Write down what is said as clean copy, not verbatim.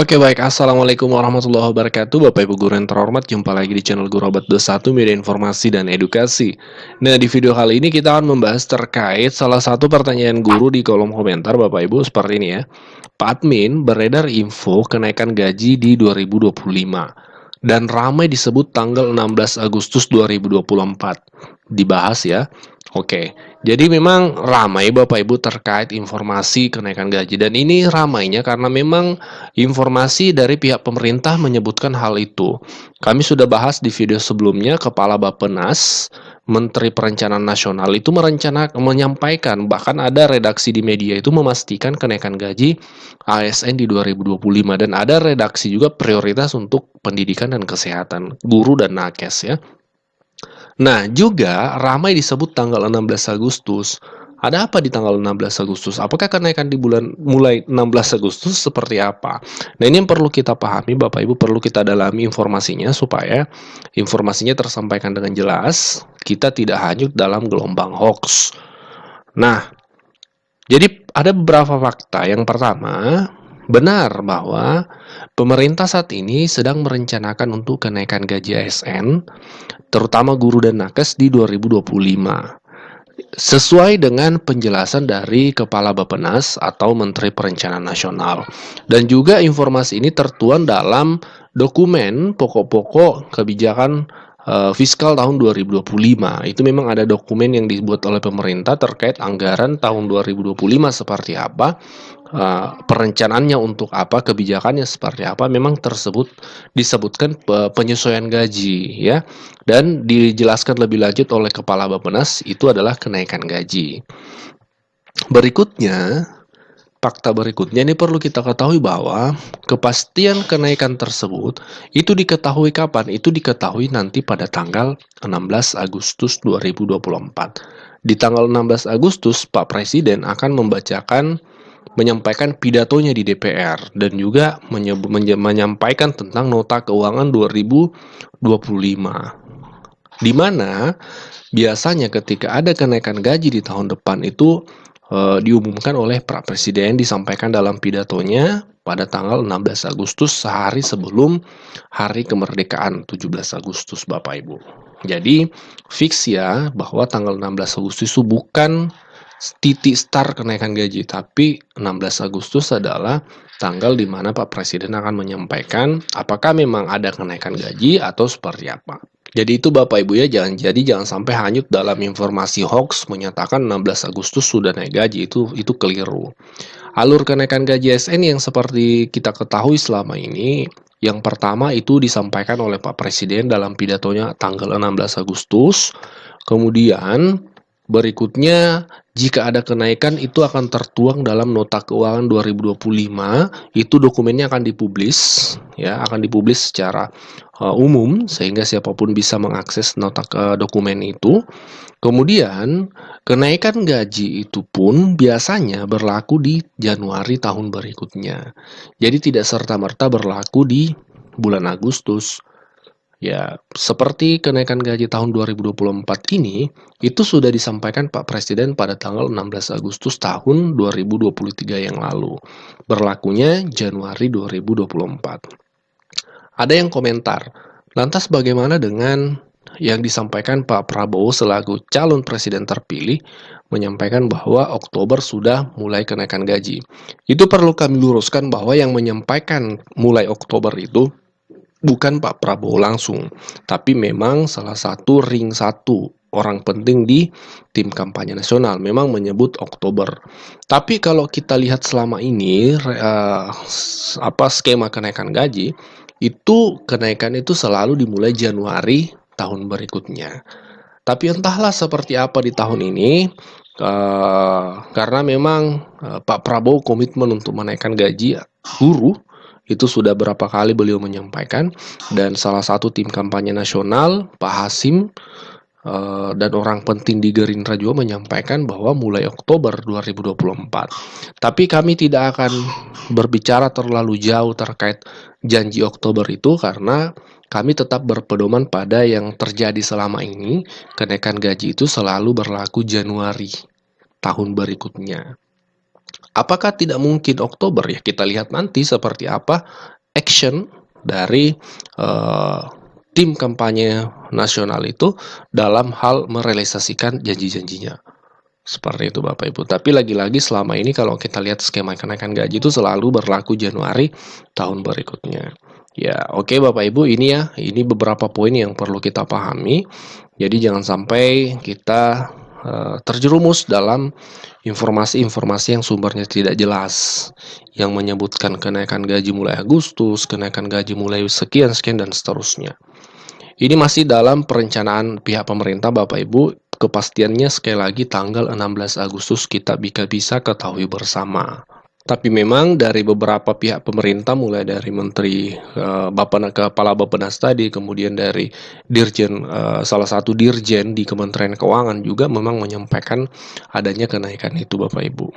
Oke baik, Assalamualaikum warahmatullahi wabarakatuh Bapak Ibu Guru yang terhormat. Jumpa lagi di channel Guru Abad 21 Media Informasi dan Edukasi. Nah, di video kali ini kita akan membahas terkait salah satu pertanyaan guru di kolom komentar Bapak Ibu seperti ini ya. Pak Admin, beredar info kenaikan gaji di 2025 dan ramai disebut tanggal 16 Agustus 2024. Dibahas ya. Oke, jadi memang ramai Bapak Ibu terkait informasi kenaikan gaji, dan ini ramainya karena memang informasi dari pihak pemerintah menyebutkan hal itu. Kami sudah bahas di video sebelumnya, Kepala Bappenas, Menteri Perencanaan Nasional itu menyampaikan, bahkan ada redaksi di media itu memastikan kenaikan gaji ASN di 2025, dan ada redaksi juga prioritas untuk pendidikan dan kesehatan, guru dan nakes ya. Nah, juga ramai disebut tanggal 16 Agustus. Ada apa di tanggal 16 Agustus? Apakah kenaikan di bulan mulai 16 Agustus seperti apa? Nah, ini yang perlu kita pahami, Bapak Ibu, perlu kita dalami informasinya supaya informasinya tersampaikan dengan jelas, kita tidak hanyut dalam gelombang hoax. Nah, jadi ada beberapa fakta. Yang pertama, benar bahwa pemerintah saat ini sedang merencanakan untuk kenaikan gaji ASN, terutama guru dan nakes di 2025. Sesuai dengan penjelasan dari Kepala Bappenas atau Menteri Perencanaan Nasional. Dan juga informasi ini tertuang dalam dokumen pokok-pokok kebijakan fiskal tahun 2025. Itu memang ada dokumen yang dibuat oleh pemerintah terkait anggaran tahun 2025 seperti apa, perencanaannya untuk apa, kebijakannya seperti apa, memang disebutkan penyesuaian gaji ya, dan dijelaskan lebih lanjut oleh Kepala Bappenas itu adalah kenaikan gaji. Fakta berikutnya ini perlu kita ketahui bahwa kepastian kenaikan tersebut itu diketahui kapan? Itu diketahui nanti pada tanggal 16 Agustus 2024. Di tanggal 16 Agustus, Pak Presiden akan menyampaikan pidatonya di DPR dan juga menyampaikan tentang nota keuangan 2025. Di mana biasanya ketika ada kenaikan gaji di tahun depan itu diumumkan oleh Pak Presiden, disampaikan dalam pidatonya pada tanggal 16 Agustus, sehari sebelum hari kemerdekaan 17 Agustus Bapak Ibu. Jadi fix ya bahwa tanggal 16 Agustus itu bukan titik start kenaikan gaji, tapi 16 Agustus adalah tanggal di mana Pak Presiden akan menyampaikan apakah memang ada kenaikan gaji atau seperti apa. Jadi itu Bapak Ibu ya, jangan sampai hanyut dalam informasi hoax menyatakan 16 Agustus sudah naik gaji, itu keliru. Alur kenaikan gaji ASN yang seperti kita ketahui selama ini, yang pertama itu disampaikan oleh Pak Presiden dalam pidatonya tanggal 16 Agustus. Kemudian berikutnya, jika ada kenaikan itu akan tertuang dalam nota keuangan 2025, itu dokumennya akan dipublis ya, akan dipublis secara umum sehingga siapapun bisa mengakses nota dokumen itu. Kemudian, kenaikan gaji itu pun biasanya berlaku di Januari tahun berikutnya. Jadi tidak serta-merta berlaku di bulan Agustus. Ya, seperti kenaikan gaji tahun 2024 ini, itu sudah disampaikan Pak Presiden pada tanggal 16 Agustus tahun 2023 yang lalu. Berlakunya Januari 2024. Ada yang komentar, lantas bagaimana dengan yang disampaikan Pak Prabowo selaku calon presiden terpilih, menyampaikan bahwa Oktober sudah mulai kenaikan gaji. Itu perlu kami luruskan bahwa yang menyampaikan mulai Oktober itu bukan Pak Prabowo langsung, tapi memang salah satu ring satu orang penting di tim kampanye nasional memang menyebut Oktober. Tapi kalau kita lihat selama ini skema kenaikan gaji, itu kenaikan itu selalu dimulai Januari tahun berikutnya. Tapi entahlah seperti apa di tahun ini, karena memang Pak Prabowo komitmen untuk menaikkan gaji guru. Itu sudah berapa kali beliau menyampaikan, dan salah satu tim kampanye nasional, Pak Hasim, dan orang penting di Gerindra juga menyampaikan bahwa mulai Oktober 2024. Tapi kami tidak akan berbicara terlalu jauh terkait janji Oktober itu, karena kami tetap berpedoman pada yang terjadi selama ini. Kenaikan gaji itu selalu berlaku Januari tahun berikutnya. Apakah tidak mungkin Oktober? Ya kita lihat nanti seperti apa action dari eh, tim kampanye nasional itu dalam hal merealisasikan janji-janjinya. Seperti itu Bapak Ibu. Tapi lagi-lagi selama ini kalau kita lihat skema kenaikan gaji itu selalu berlaku Januari tahun berikutnya. Ya, oke Bapak Ibu, ini beberapa poin yang perlu kita pahami. Jadi jangan sampai kita terjerumus dalam informasi-informasi yang sumbernya tidak jelas, yang menyebutkan kenaikan gaji mulai Agustus, kenaikan gaji mulai sekian-sekian dan seterusnya. Ini masih dalam perencanaan pihak pemerintah Bapak Ibu, kepastiannya sekali lagi tanggal 16 Agustus kita bisa ketahui bersama. Tapi memang dari beberapa pihak pemerintah, mulai dari Menteri Kepala Bappenas tadi, kemudian dari Dirjen, salah satu Dirjen di Kementerian Keuangan juga memang menyampaikan adanya kenaikan itu Bapak Ibu.